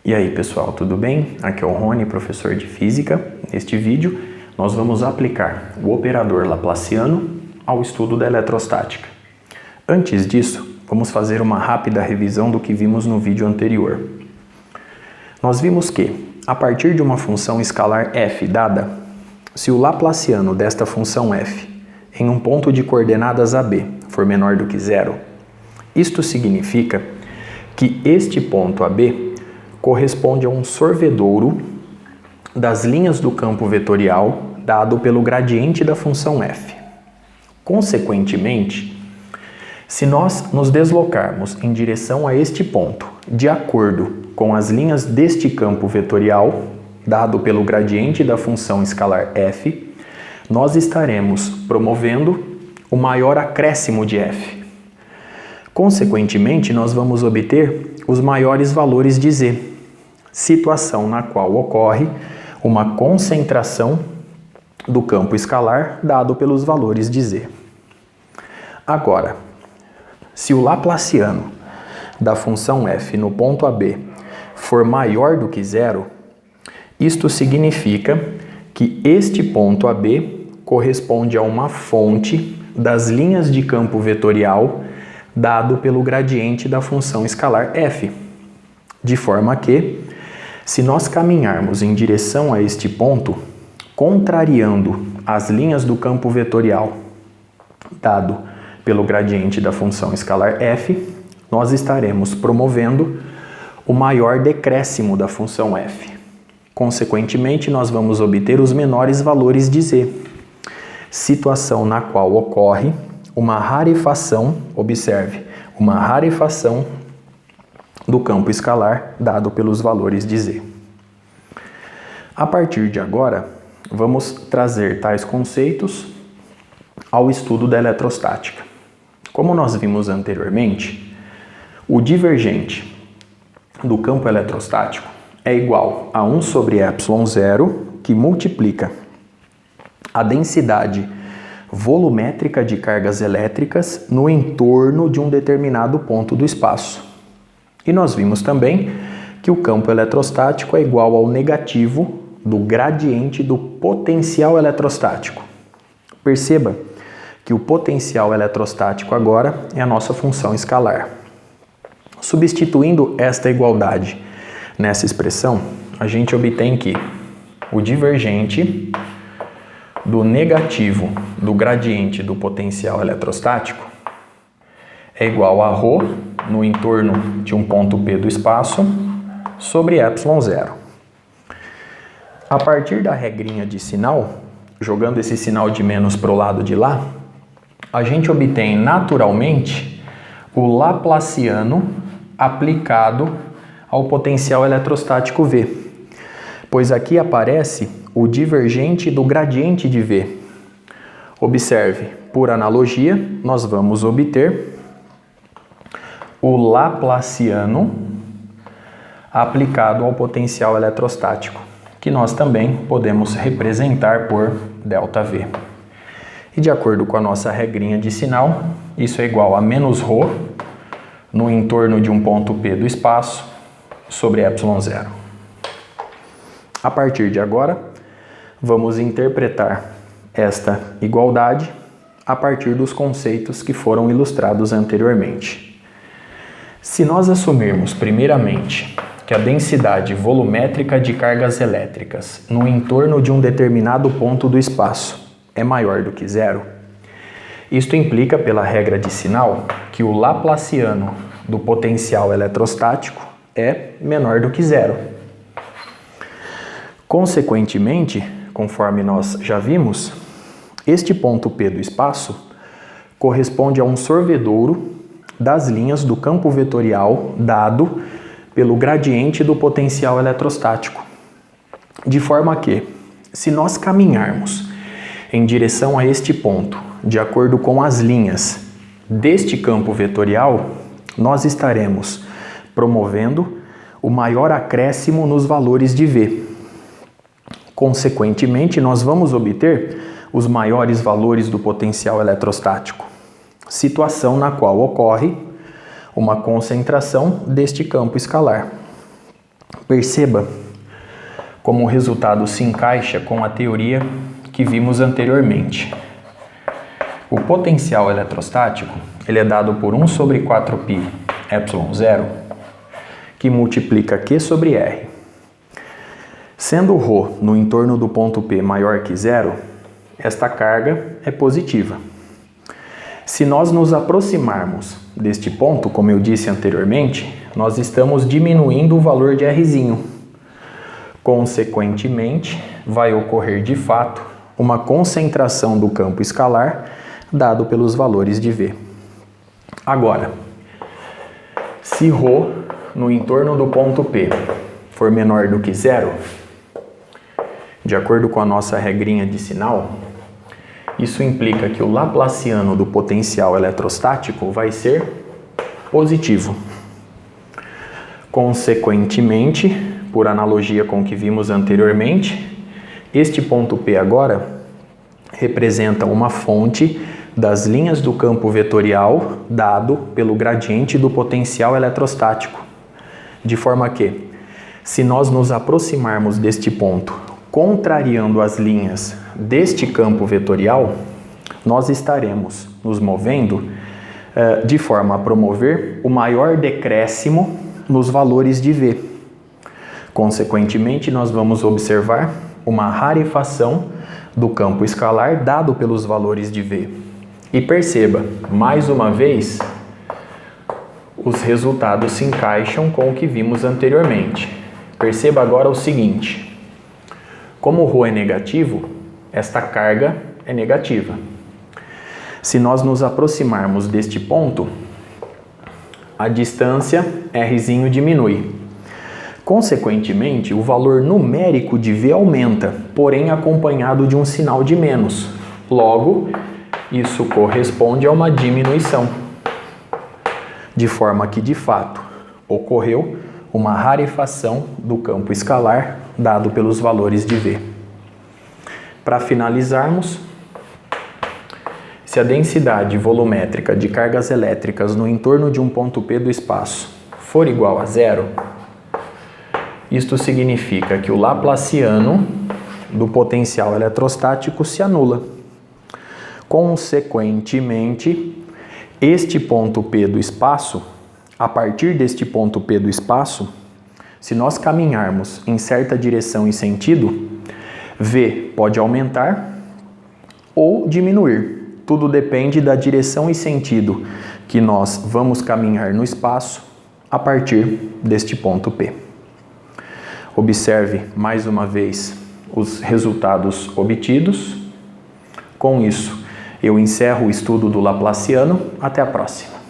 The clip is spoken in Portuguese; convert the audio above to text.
E aí pessoal, tudo bem? Aqui é o Rony, professor de Física. Neste vídeo nós vamos aplicar o operador laplaciano ao estudo da eletrostática. Antes disso, vamos fazer uma rápida revisão do que vimos no vídeo anterior. Nós vimos que, a partir de uma função escalar f dada, se o laplaciano desta função f em um ponto de coordenadas AB for menor do que zero, isto significa que este ponto AB corresponde a um sorvedouro das linhas do campo vetorial dado pelo gradiente da função f. Consequentemente, se nós nos deslocarmos em direção a este ponto de acordo com as linhas deste campo vetorial dado pelo gradiente da função escalar f, nós estaremos promovendo o maior acréscimo de f. Consequentemente, nós vamos obter os maiores valores de z, situação na qual ocorre uma concentração do campo escalar dado pelos valores de z. Agora, se o laplaciano da função f no ponto AB for maior do que zero, isto significa que este ponto AB corresponde a uma fonte das linhas de campo vetorial dado pelo gradiente da função escalar f, de forma que, se nós caminharmos em direção a este ponto, contrariando as linhas do campo vetorial dado pelo gradiente da função escalar f, nós estaremos promovendo o maior decréscimo da função f. Consequentemente, nós vamos obter os menores valores de z, situação na qual ocorre uma rarefação, observe, uma rarefação do campo escalar dado pelos valores de z. A partir de agora, vamos trazer tais conceitos ao estudo da eletrostática. Como nós vimos anteriormente, o divergente do campo eletrostático é igual a 1 sobre ε0, que multiplica a densidade volumétrica de cargas elétricas no entorno de um determinado ponto do espaço. E nós vimos também que o campo eletrostático é igual ao negativo do gradiente do potencial eletrostático. Perceba que o potencial eletrostático agora é a nossa função escalar. Substituindo esta igualdade nessa expressão, a gente obtém que o divergente do negativo do gradiente do potencial eletrostático é igual a ρ no entorno de um ponto P do espaço sobre ε0. A partir da regrinha de sinal, jogando esse sinal de menos para o lado de lá, a gente obtém naturalmente o laplaciano aplicado ao potencial eletrostático V, pois aqui aparece o divergente do gradiente de V. Observe, por analogia, nós vamos obter o laplaciano aplicado ao potencial eletrostático, que nós também podemos representar por ΔV. E de acordo com a nossa regrinha de sinal, isso é igual a menos ρ no entorno de um ponto P do espaço sobre ε0. A partir de agora, vamos interpretar esta igualdade a partir dos conceitos que foram ilustrados anteriormente. Se nós assumirmos, primeiramente, que a densidade volumétrica de cargas elétricas no entorno de um determinado ponto do espaço é maior do que zero, isto implica, pela regra de sinal, que o laplaciano do potencial eletrostático é menor do que zero. Consequentemente, conforme nós já vimos, este ponto P do espaço corresponde a um sorvedouro das linhas do campo vetorial dado pelo gradiente do potencial eletrostático. De forma que, se nós caminharmos em direção a este ponto, de acordo com as linhas deste campo vetorial, nós estaremos promovendo o maior acréscimo nos valores de V. Consequentemente, nós vamos obter os maiores valores do potencial eletrostático, situação na qual ocorre uma concentração deste campo escalar. Perceba como o resultado se encaixa com a teoria que vimos anteriormente. O potencial eletrostático ele é dado por 1 sobre 4π ε0, que multiplica Q sobre R. Sendo ρ no entorno do ponto P maior que zero, esta carga é positiva. Se nós nos aproximarmos deste ponto, como eu disse anteriormente, nós estamos diminuindo o valor de Rzinho. Consequentemente, vai ocorrer de fato uma concentração do campo escalar dado pelos valores de V. Agora, se ρ no entorno do ponto P for menor do que zero, de acordo com a nossa regrinha de sinal, isso implica que o laplaciano do potencial eletrostático vai ser positivo. Consequentemente, por analogia com o que vimos anteriormente, este ponto P agora representa uma fonte das linhas do campo vetorial dado pelo gradiente do potencial eletrostático, de forma que, se nós nos aproximarmos deste ponto, contrariando as linhas deste campo vetorial, nós estaremos nos movendo de forma a promover o maior decréscimo nos valores de V. Consequentemente, nós vamos observar uma rarefação do campo escalar dado pelos valores de V. E perceba, mais uma vez, os resultados se encaixam com o que vimos anteriormente. Perceba agora o seguinte: como o ρ é negativo, esta carga é negativa. Se nós nos aproximarmos deste ponto, a distância Rzinho diminui. Consequentemente, o valor numérico de V aumenta, porém acompanhado de um sinal de menos. Logo, isso corresponde a uma diminuição. De forma que, de fato, ocorreu uma rarefação do campo escalar dado pelos valores de V. Para finalizarmos, se a densidade volumétrica de cargas elétricas no entorno de um ponto P do espaço for igual a zero, isto significa que o laplaciano do potencial eletrostático se anula. Consequentemente, este ponto P do espaço, a partir deste ponto P do espaço, se nós caminharmos em certa direção e sentido, V pode aumentar ou diminuir. Tudo depende da direção e sentido que nós vamos caminhar no espaço a partir deste ponto P. Observe mais uma vez os resultados obtidos. Com isso, eu encerro o estudo do Laplaciano. Até a próxima.